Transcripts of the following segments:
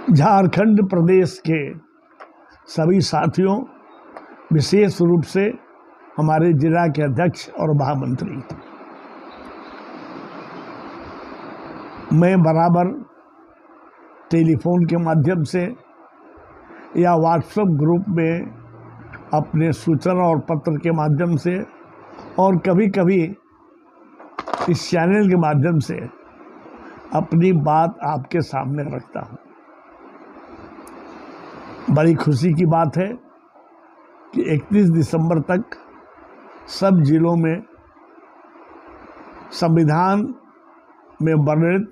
झारखंड प्रदेश के सभी साथियों, विशेष रूप से हमारे जिला के अध्यक्ष और महामंत्री, मैं बराबर टेलीफोन के माध्यम से या व्हाट्सएप ग्रुप में अपने सूचना और पत्र के माध्यम से और कभी कभी इस चैनल के माध्यम से अपनी बात आपके सामने रखता हूँ। बड़ी खुशी की बात है कि 31 दिसंबर तक सब जिलों में संविधान में वर्णित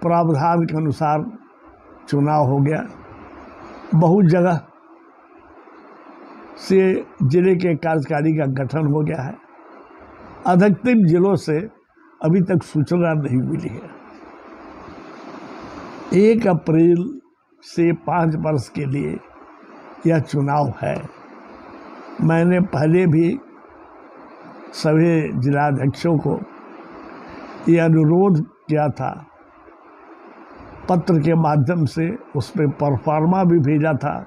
प्रावधान के अनुसार चुनाव हो गया। बहुत जगह से जिले के कार्यकारी का गठन हो गया है। अधिकतर जिलों से अभी तक सूचना नहीं मिली है। 1 अप्रैल से 5 वर्ष के लिए यह चुनाव है। मैंने पहले भी सभी जिलाध्यक्षों को यह अनुरोध किया था, पत्र के माध्यम से उसमें परफॉर्मा भी भेजा था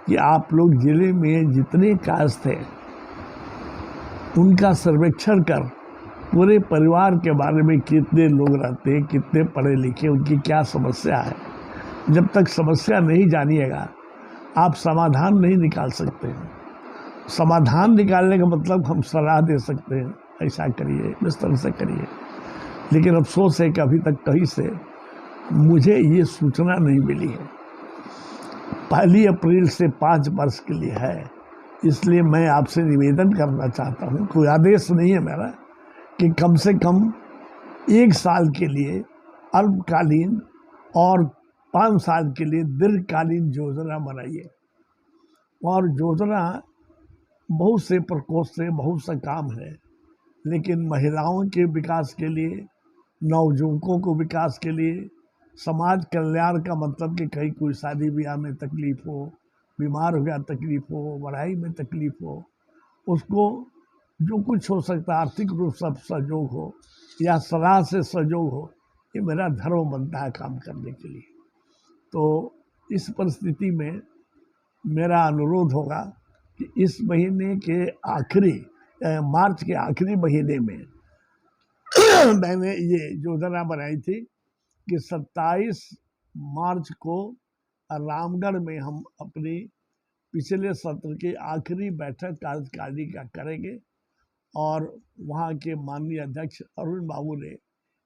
कि आप लोग जिले में जितने काज थे उनका सर्वेक्षण कर पूरे परिवार के बारे में कितने लोग रहते हैं, कितने पढ़े लिखे, उनकी क्या समस्या है। जब तक समस्या नहीं जानिएगा आप समाधान नहीं निकाल सकते हैं। समाधान निकालने का मतलब हम सलाह दे सकते हैं, ऐसा करिए, इस तरह से करिए, लेकिन अफसोस है कि अभी तक कहीं से मुझे ये सूचना नहीं मिली है। 1 अप्रैल से 5 वर्ष के लिए है, इसलिए मैं आपसे निवेदन करना चाहता हूँ, कोई आदेश नहीं है मेरा, कि कम से कम 1 साल के लिए अल्पकालीन और 5 साल के लिए दीर्घकालीन योजना बनाइए। और योजना बहुत से प्रकोष्ठ से बहुत सा काम है, लेकिन महिलाओं के विकास के लिए, नवयुवकों को विकास के लिए, समाज कल्याण का मतलब कि कहीं कोई शादी ब्याह में तकलीफ हो, बीमार हो गया तकलीफ हो, पढ़ाई में तकलीफ हो, उसको जो कुछ हो सकता है, आर्थिक रूप से सहयोग हो या सलाह से सहयोग हो, ये मेरा धर्म बनता है काम करने के लिए। तो इस परिस्थिति में मेरा अनुरोध होगा कि इस महीने के आखिरी मार्च के आखिरी महीने में मैंने ये योजना बनाई थी कि 27 मार्च को रामगढ़ में हम अपनी पिछले सत्र की आखिरी बैठक कार्यकारिणी का करेंगे। और वहाँ के माननीय अध्यक्ष अरुण बाबू ने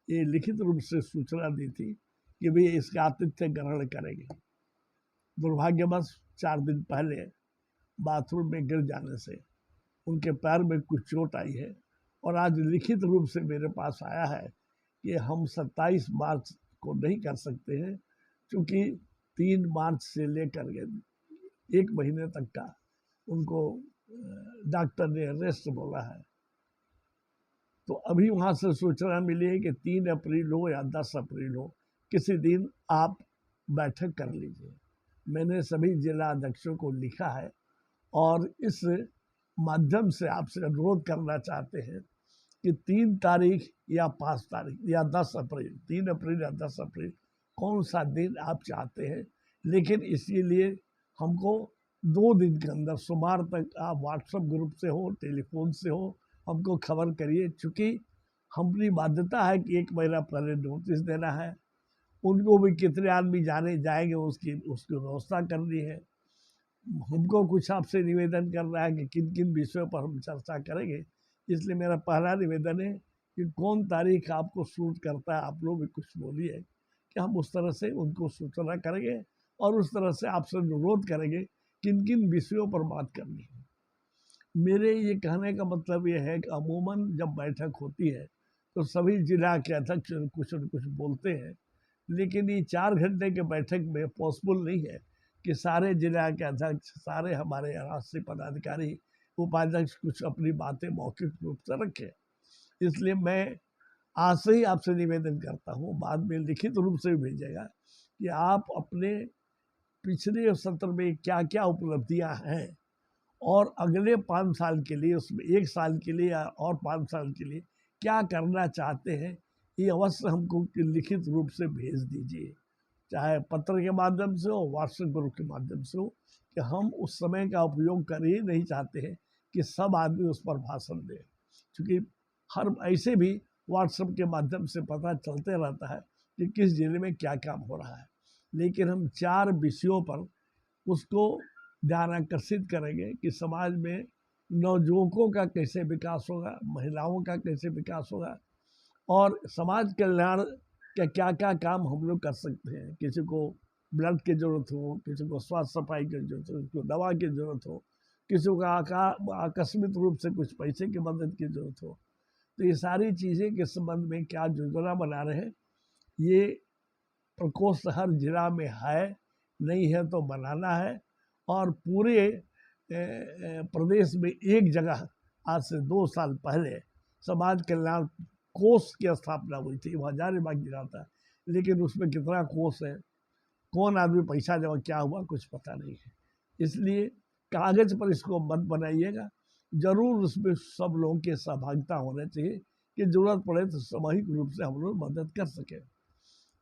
ये लिखित रूप से सूचना दी थी कि वे इसका आतिथ्य ग्रहण करेंगे। दुर्भाग्यवश 4 दिन पहले बाथरूम में गिर जाने से उनके पैर में कुछ चोट आई है और आज लिखित रूप से मेरे पास आया है कि हम 27 मार्च को नहीं कर सकते हैं, क्योंकि 3 मार्च से लेकर 1 महीने तक का उनको डॉक्टर ने रेस्ट बोला है। तो अभी वहाँ से सूचना मिली है कि 3 अप्रैल हो या 10 अप्रैल हो, किसी दिन आप बैठक कर लीजिए। मैंने सभी जिला अध्यक्षों को लिखा है और इस माध्यम से आपसे अनुरोध करना चाहते हैं कि 3 तारीख या 5 तारीख या 10 अप्रैल, 3 अप्रैल या 10 अप्रैल, कौन सा दिन आप चाहते हैं, लेकिन इसीलिए हमको 2 दिन के अंदर सोमवार तक आप व्हाट्सएप ग्रुप से हो, टेलीफोन से हो, हमको खबर करिए। चूँकि हमारी बाध्यता है कि 1 महीना पहले नोटिस देना है, उनको भी कितने आदमी जाएंगे उसकी व्यवस्था करनी है। हमको कुछ आपसे निवेदन करना है कि किन किन विषयों पर हम चर्चा करेंगे। इसलिए मेरा पहला निवेदन है कि कौन तारीख आपको सूट करता है, आप लोग भी कुछ बोलिए कि हम उस तरह से उनको सूचना करेंगे और उस तरह से आपसे अनुरोध करेंगे किन किन विषयों पर बात करनी है। मेरे ये कहने का मतलब ये है कि अमूमन जब बैठक होती है तो सभी जिला के अध्यक्ष कुछ न कुछ बोलते हैं, लेकिन ये 4 घंटे के बैठक में पॉसिबल नहीं है कि सारे जिला के अध्यक्ष, सारे हमारे राष्ट्रीय पदाधिकारी, उपाध्यक्ष कुछ अपनी बातें मौखिक रूप से रखें। इसलिए मैं आज से ही आपसे निवेदन करता हूँ, बाद में लिखित रूप से भी भेजेगा, कि आप अपने पिछले सत्र में क्या क्या उपलब्धियाँ हैं और अगले 5 साल के लिए, उसमें 1 साल के लिए और 5 साल के लिए क्या करना चाहते हैं, ये अवश्य हमको लिखित रूप से भेज दीजिए। चाहे पत्र के माध्यम से हो, व्हाट्सएप ग्रुप के माध्यम से हो, कि हम उस समय का उपयोग कर ही नहीं चाहते हैं कि सब आदमी उस पर भाषण दे, क्योंकि हर ऐसे भी व्हाट्सएप के माध्यम से पता चलते रहता है कि किस जिले में क्या काम हो रहा है। लेकिन हम 4 विषयों पर उसको ध्यान आकर्षित करेंगे कि समाज में नवयुवकों का कैसे विकास होगा, महिलाओं का कैसे विकास होगा, और समाज कल्याण का क्या क्या काम हम लोग कर सकते हैं। किसी को ब्लड की ज़रूरत हो, किसी को स्वास्थ्य सफाई की जरूरत हो, किसी को दवा की ज़रूरत हो, किसी को आकस्मिक रूप से कुछ पैसे की मदद की ज़रूरत हो, तो ये सारी चीज़ें के संबंध में क्या योजना बना रहे हैं। ये प्रकोष्ठ हर जिला में है, नहीं है तो बनाना है। और पूरे प्रदेश में एक जगह आज से 2 साल पहले समाज कल्याण कोष की स्थापना हुई थी। वो हजारीबाग जिला था, लेकिन उसमें कितना कोष है, कौन आदमी पैसा जमा, क्या हुआ, कुछ पता नहीं है। इसलिए कागज पर इसको मत बनाइएगा, जरूर उसमें सब लोगों की सहभागिता होना चाहिए कि जरूरत पड़े तो सामूहिक रूप से हम लोग मदद कर सकें।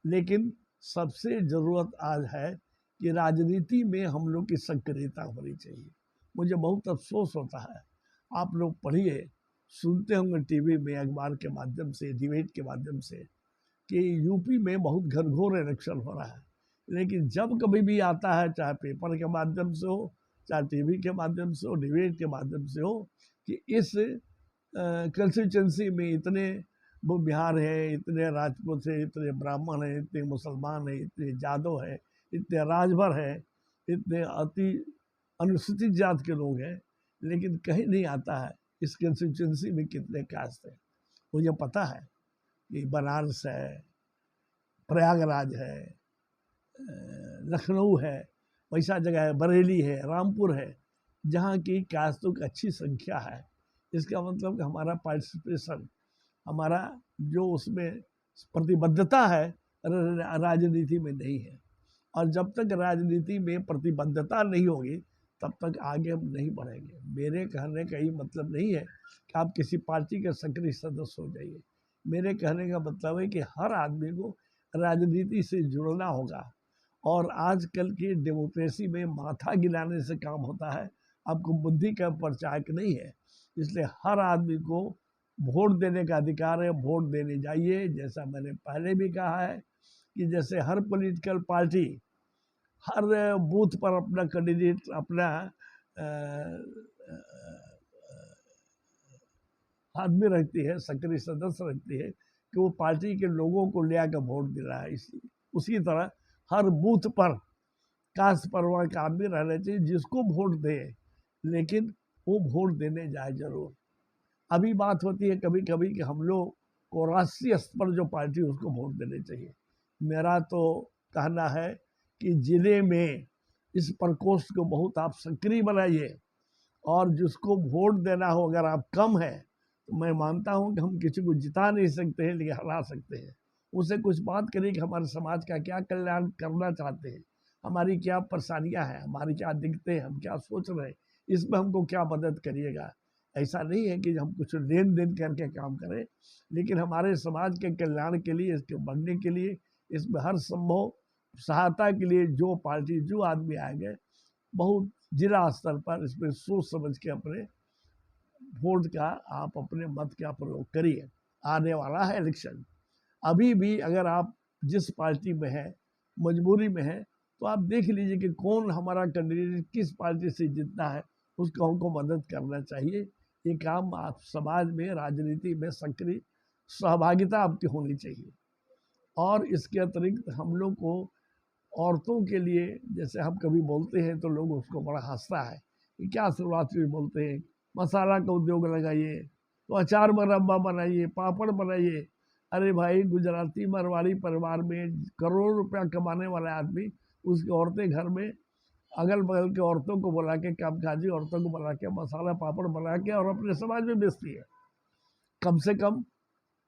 लेकिन सबसे ज़रूरत आज है कि राजनीति में हम लोग की सक्रियता होनी चाहिए। मुझे बहुत अफसोस होता है, आप लोग पढ़िए, सुनते होंगे टीवी में, अखबार के माध्यम से, डिबेट के माध्यम से, कि यूपी में बहुत घनघोर इलेक्शन हो रहा है। लेकिन जब कभी भी आता है, चाहे पेपर के माध्यम से हो, चाहे टीवी के माध्यम से हो, डिबेट के माध्यम से हो, कि इस कंस्टिट्यूंसी में इतने वो बिहार है, इतने राजपूत है, इतने ब्राह्मण हैं, इतने मुसलमान हैं, इतने यादव हैं, इतने राजभर हैं, इतने अति अनुसूचित जात के लोग हैं, लेकिन कहीं नहीं आता है इस कंस्टिट्यूंसी में कितने कास्ट हैं। मुझे पता है कि बनारस है, प्रयागराज है, लखनऊ है, वैसा जगह है, बरेली है, रामपुर है, जहाँ की कास्तों की अच्छी संख्या है। इसका मतलब कि हमारा पार्टिसिपेशन, हमारा जो उसमें प्रतिबद्धता है राजनीति में नहीं है। और जब तक राजनीति में प्रतिबद्धता नहीं होगी तब तक आगे हम नहीं बढ़ेंगे। मेरे कहने का ये मतलब नहीं है कि आप किसी पार्टी के सक्रिय सदस्य हो जाइए। मेरे कहने का मतलब है कि हर आदमी को राजनीति से जुड़ना होगा। और आजकल की डेमोक्रेसी में माथा गिराने से काम होता है, आपको बुद्धि का प्रचारक नहीं है। इसलिए हर आदमी को वोट देने का अधिकार है, वोट देने जाइए। जैसा मैंने पहले भी कहा है कि जैसे हर पॉलिटिकल पार्टी हर बूथ पर अपना कैंडिडेट, अपना आदमी रखती है, सक्रिय सदस्य रखती है कि वो पार्टी के लोगों को ले आकर वोट दे रहा है। उसी तरह हर बूथ पर कास्ट परवाह का आदमी रहना चाहिए जिसको वोट दे, लेकिन वो वोट देने जाए जरूर। अभी बात होती है कभी कभी कि हम लोग को राष्ट्रीय स्तर पर जो पार्टी उसको वोट देने चाहिए। मेरा तो कहना है कि ज़िले में इस प्रकोष्ठ को बहुत आप सक्रिय बनाइए, और जिसको वोट देना हो अगर आप कम है तो मैं मानता हूं कि हम किसी को जिता नहीं सकते हैं, लेकिन हरा सकते हैं। उससे कुछ बात करिए कि हमारे समाज का क्या कल्याण करना चाहते हैं, हमारी क्या परेशानियां हैं, हमारी क्या दिक्कतें हैं, हम क्या सोच रहे हैं, इसमें हमको क्या मदद करिएगा। ऐसा नहीं है कि हम कुछ लेन देन करके काम करें, लेकिन हमारे समाज के कल्याण के लिए, इसके बढ़ने के लिए, इसमें हर संभव सहायता के लिए जो पार्टी, जो आदमी आएंगे, बहुत जिला स्तर पर इसमें सोच समझ के अपने वोट का, आप अपने मत का प्रयोग करिए। आने वाला है इलेक्शन, अभी भी अगर आप जिस पार्टी में है, मजबूरी में है, तो आप देख लीजिए कि कौन हमारा कैंडिडेट किस पार्टी से जीतना है, उसको हमको मदद करना चाहिए। ये काम आप समाज में, राजनीति में सक्रिय सहभागिता आपकी होनी चाहिए। और इसके अतिरिक्त हम लोग को औरतों के लिए, जैसे हम कभी बोलते हैं तो लोग उसको बड़ा हंसता है कि क्या शुरुआत में बोलते हैं, मसाला का उद्योग लगाइए, तो अचार मुरब्बा बनाइए, पापड़ बनाइए। अरे भाई, गुजराती मारवाड़ी परिवार में करोड़ों रुपया कमाने वाला आदमी, उसकी औरतें घर में अगल बगल के औरतों को बुला के, कामकाजी औरतों को बुला के मसाला पापड़ बना के और अपने समाज में बेचती है। कम से कम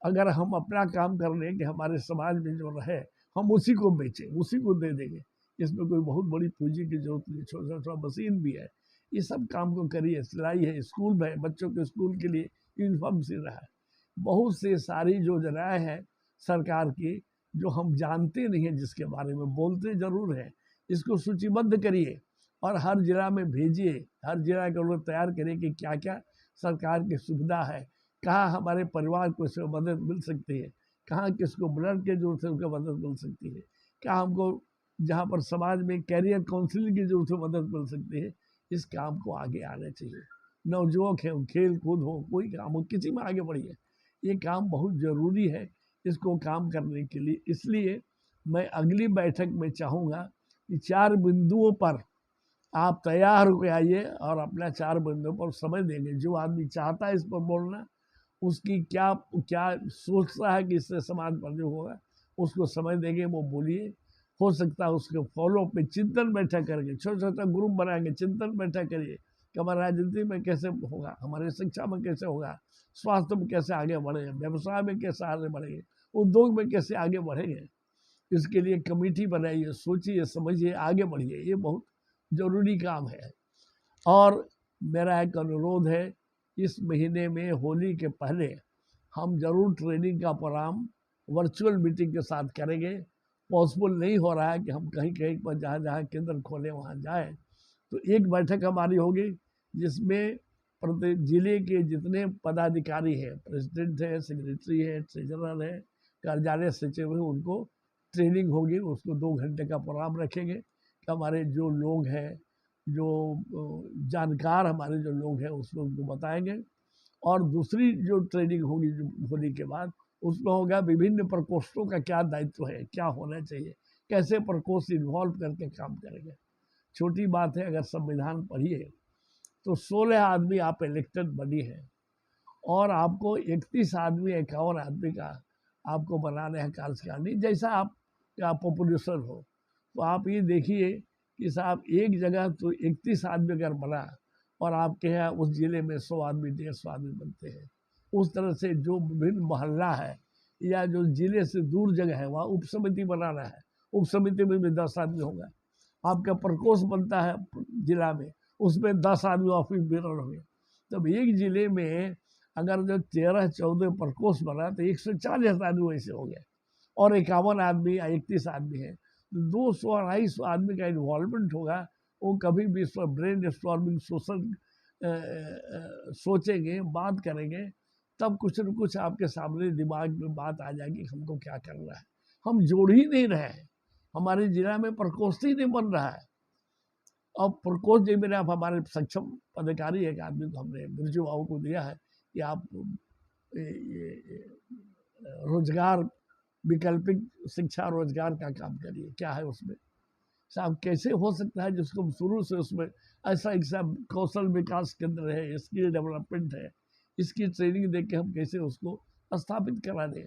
अगर हम अपना काम कर लें कि हमारे समाज में जो रहे, हम उसी को बेचें, उसी को दे देंगे। इसमें कोई बहुत बड़ी पूंजी की जरूरत नहीं, छोटा छोटा मशीन भी है, ये सब काम को करिए। सिलाई है, स्कूल में बच्चों के स्कूल के लिए यूनिफॉर्म सिल रहा है, बहुत से सारी योजनाएं हैं सरकार की जो हम जानते नहीं हैं, जिसके बारे में बोलते ज़रूर हैं, इसको सूचीबद्ध करिए और हर जिला में भेजिए। हर जिला के लोग तैयार करिए कि क्या क्या सरकार की सुविधा है, कहाँ हमारे परिवार को इसमें मदद मिल सकती है, कहाँ किसको ब्लड की जरूरत है उसको मदद मिल सकती है, क्या हमको जहाँ पर समाज में कैरियर काउंसलिंग की जरूरत है मदद मिल सकती है। इस काम को आगे आना चाहिए। नवयुवक है, खेल कूद हो, कोई काम हो, किसी में आगे बढ़िए। ये काम बहुत ज़रूरी है इसको काम करने के लिए। इसलिए मैं अगली बैठक में चाहूँगा कि 4 बिंदुओं पर आप तैयार होकर आइए और अपना 4 बिंदुओं पर समझ देंगे। जो आदमी चाहता है इस पर बोलना, उसकी क्या क्या सोचता है कि इससे समाज पर जो होगा, उसको समझ देंगे, वो बोलिए। हो सकता है उसके फॉलो पे चिंतन बैठक करके, छोटा छोटा ग्रुप बनाएंगे, चिंतन बैठक करिए कि हमारे राजनीति में कैसे होगा, हमारे शिक्षा में कैसे होगा, स्वास्थ्य में कैसे आगे बढ़ेंगे, व्यवसाय में कैसे आगे बढ़ेंगे, उद्योग में कैसे आगे बढ़ेंगे। इसके लिए कमेटी बनाइए, सोचिए, समझिए, आगे बढ़िए। ये बहुत ज़रूरी काम है। और मेरा एक अनुरोध है, इस महीने में होली के पहले हम जरूर ट्रेनिंग का प्रोग्राम वर्चुअल मीटिंग के साथ करेंगे। पॉसिबल नहीं हो रहा है कि हम कहीं कहीं पर जहाँ जहाँ केंद्र खोले वहाँ जाएं, तो एक बैठक हमारी होगी जिसमें प्रत्येक जिले के जितने पदाधिकारी हैं, प्रेसिडेंट है, सेक्रेटरी है, ट्रेजरर है, कार्यालय सचिव है, उनको ट्रेनिंग होगी। उसको 2 घंटे का प्रोग्राम रखेंगे कि हमारे जो लोग हैं, जो जानकार हमारे जो लोग हैं, उसको उनको बताएंगे। और दूसरी जो ट्रेनिंग होगी जो होली के बाद, उसमें होगा विभिन्न प्रकोष्ठों का क्या दायित्व है, क्या होना चाहिए, कैसे प्रकोष्ठ इन्वॉल्व करके काम करेंगे। छोटी बात है, अगर संविधान पढ़िए तो 16 आदमी आप इलेक्टेड बनी है और आपको 31 आदमी 51 आदमी का आपको बनाने हैं कार्यकारिणी, जैसा आप का पॉपुलेशन हो। तो आप ये देखिए कि साहब एक जगह तो 31 आदमी अगर बना और आपके यहाँ उस जिले में 100 आदमी 150 आदमी बनते हैं, उस तरह से जो विभिन्न मोहल्ला है या जो जिले से दूर जगह है, वहाँ उप समिति बनाना है। उप समिति में भी 10 आदमी होगा। आपका प्रकोष्ठ बनता है जिला में, उसमें 10 आदमी ऑफिस बेरर होंगे। तब एक जिले में अगर जो 13-14 प्रकोष्ठ बना तो 140 आदमी वैसे हो गए और 51 आदमी या 31 आदमी है, 200-250 आदमी का इन्वॉल्वमेंट होगा। वो कभी भी ब्रेन स्टॉर्मिंग सोचेंगे, बात करेंगे, तब कुछ न कुछ आपके सामने दिमाग में बात आ जाएगी हमको क्या करना है। हम जोड़ ही नहीं रहे हैं, हमारे जिला में प्रकोष्ठ ही नहीं बन रहा है। और प्रकोष्ठ जी मैंने आप हमारे सक्षम अधिकारी एक आदमी को हमने बिरजू बाबू को दिया है कि आप रोजगार वैकल्पिक शिक्षा रोजगार का काम करिए। क्या है उसमें साहब, कैसे हो सकता है जिसको हम शुरू से उसमें ऐसा कौशल विकास केंद्र है, स्किल डेवलपमेंट है, इसकी ट्रेनिंग दे के हम कैसे उसको स्थापित करा दें।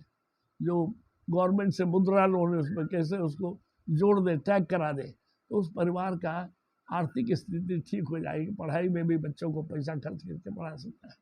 जो गवर्नमेंट से मुद्रा लोन है उसमें कैसे उसको जोड़ दें, टैग करा दें, तो उस परिवार का आर्थिक स्थिति ठीक हो जाएगी। पढ़ाई में भी बच्चों को पैसा खर्च करके पढ़ा सकता है।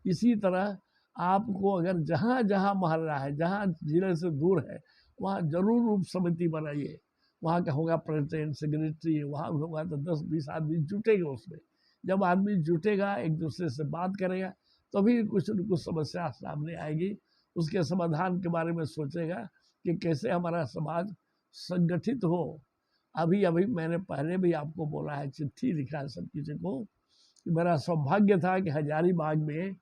इसी तरह आपको अगर जहाँ जहाँ मोहल्ला है, जहाँ जिले से दूर है, वहाँ जरूर उप समिति बनाइए। वहाँ का होगा प्रेसिडेंट, सेक्रेटरी, वहाँ होगा तो 10-20 आदमी जुटेंगे उसमें। जब आदमी जुटेगा, एक दूसरे से बात करेगा, तभी कुछ न कुछ समस्या सामने आएगी। उसके समाधान के बारे में सोचेगा कि कैसे हमारा समाज संगठित हो। अभी अभी मैंने पहले भी आपको बोला है, चिट्ठी लिखा है सब किसी को, कि मेरा सौभाग्य था कि हजारीबाग में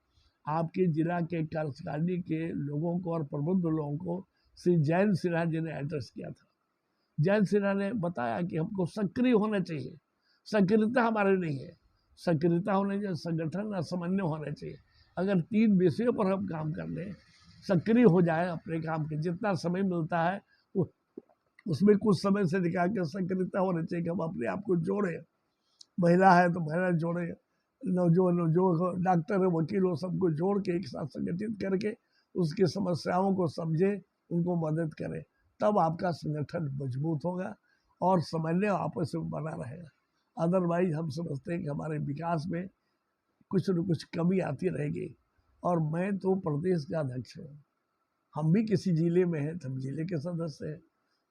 आपके जिला के कार्यकारिणी के लोगों को और प्रबुद्ध लोगों को श्री जैन सिन्हा जी ने एड्रेस किया था। जैन सिन्हा ने बताया कि हमको सक्रिय होना चाहिए। सक्रियता हमारे नहीं है, सक्रियता होने चाहिए, संगठन समन्वय होना चाहिए। अगर 3 विषयों पर हम काम कर लें, सक्रिय हो जाए अपने काम के, जितना समय मिलता है उसमें कुछ समय से निकाल के सक्रियता होना चाहिए कि हम अपने आप को जोड़ें। महिला है तो महिला जोड़े, जो डॉक्टर है, वकील हो, सबको जोड़ के एक साथ संगठित करके उसकी समस्याओं को समझे, उनको मदद करें। तब आपका संगठन मजबूत होगा और समन्वय आपस में बना रहेगा। अदरवाइज हम समझते हैं कि हमारे विकास में कुछ न कुछ कमी आती रहेगी। और मैं तो प्रदेश का अध्यक्ष हूँ, हम भी किसी जिले में हैं तो हम जिले के सदस्य हैं,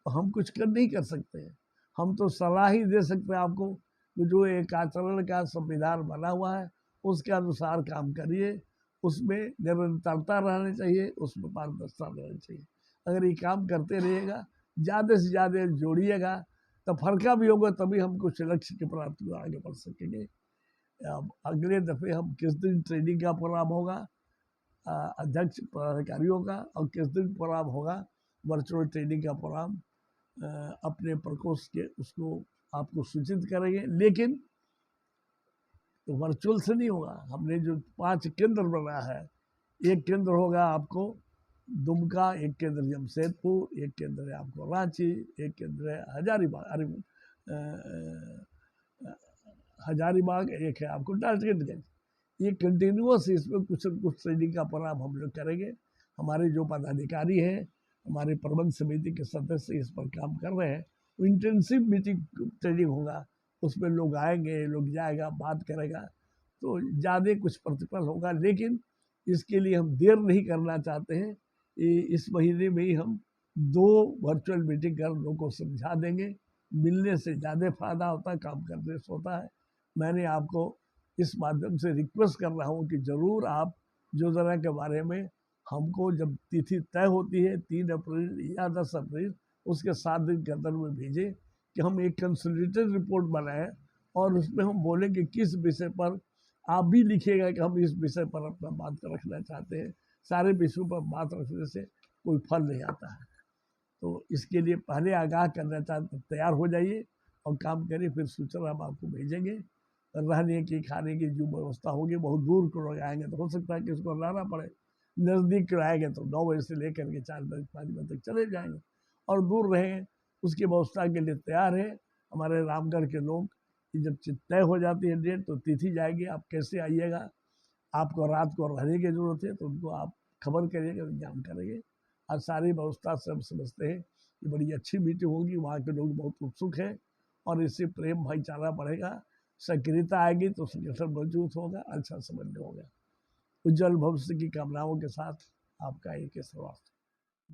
तो हम कुछ कर नहीं कर सकते हैं। हम तो सलाह ही दे सकते हैं आपको, जो एक आचरण का संविधान बना हुआ है उसके अनुसार काम करिए। उसमें निरंतरता रहनी चाहिए, उसमें पारदर्शिता रहनी चाहिए। अगर ये काम करते रहिएगा, ज़्यादा से ज़्यादा जोड़िएगा, तो फर्का भी होगा, तभी हम कुछ लक्ष्य की प्राप्ति में आगे बढ़ सकेंगे। अब अगले दफ़े हम किस दिन ट्रेनिंग का प्रोग्राम होगा अध्यक्ष पदाधिकारियों का, और किस दिन प्रोग्राम होगा वर्चुअल ट्रेनिंग का प्रोग्राम अपने प्रकोष्ठ के उसको आपको सूचित करेंगे। लेकिन तो वर्चुअल से नहीं होगा, हमने जो 5 केंद्र बनाया है, एक केंद्र होगा आपको दुमका, एक केंद्र जमशेदपुर, एक केंद्र है आपको रांची, एक केंद्र है हजारीबाग, एक है आपको डाल्टनगंज। ये कंटिन्यूस इसमें कुछ न कुछ ट्रेनिंग का प्रोग्राम हम लोग करेंगे। हमारे जो पदाधिकारी हैं, हमारे प्रबंध समिति के सदस्य इस पर काम कर रहे हैं। इंटेंसिव मीटिंग ट्रेनिंग होगा, उसमें लोग आएंगे, लोग जाएगा, बात करेगा, तो ज़्यादा कुछ प्रतिफल होगा। लेकिन इसके लिए हम देर नहीं करना चाहते हैं। इस महीने में ही हम 2 वर्चुअल मीटिंग कर लोगों को समझा देंगे। मिलने से ज़्यादा फायदा होता है, काम करने से होता है। मैंने आपको इस माध्यम से रिक्वेस्ट कर रहा हूँ कि ज़रूर आप योजना के बारे में हमको जब तिथि तय होती है 3 अप्रैल या 10 अप्रैल, उसके 7 दिन के अंदर में भेजें कि हम एक कंसोलिडेटेड रिपोर्ट बनाएं, और उसमें हम बोलें कि किस विषय पर आप भी लिखिएगा कि हम इस विषय पर अपना बात रखना चाहते हैं। सारे विषयों पर बात रखने से कोई फल नहीं आता है। तो इसके लिए पहले आगाह करना चाहते, तैयार हो जाइए और काम करिए, फिर सूचना हम आपको भेजेंगे। रहने की, खाने की जो व्यवस्था होगी, बहुत दूर को लोग आएंगे तो हो सकता है कि इसको रहना पड़े। नज़दीक के आएंगे तो 9 बजे से लेकर के 4 बजे 5 बजे तक चले जाएंगे, और दूर रहें उसकी व्यवस्था के लिए तैयार है हमारे रामगढ़ के लोग। कि जब तय हो जाती है डेट, तो तिथि जाएगी, आप कैसे आइएगा, आपको रात को रहने की ज़रूरत है तो उनको आप खबर करिएगा, इंतजाम करेंगे। और सारी व्यवस्था से हम समझते हैं कि बड़ी अच्छी मीटिंग होगी, वहाँ के लोग बहुत उत्सुक हैं, और इससे प्रेम भाईचारा बढ़ेगा, सक्रियता आएगी, तो संगठन मजबूत होगा, अच्छा समझ में होगा। उज्जवल भविष्य की कामनाओं के साथ आपका एक श्रीवास्तव।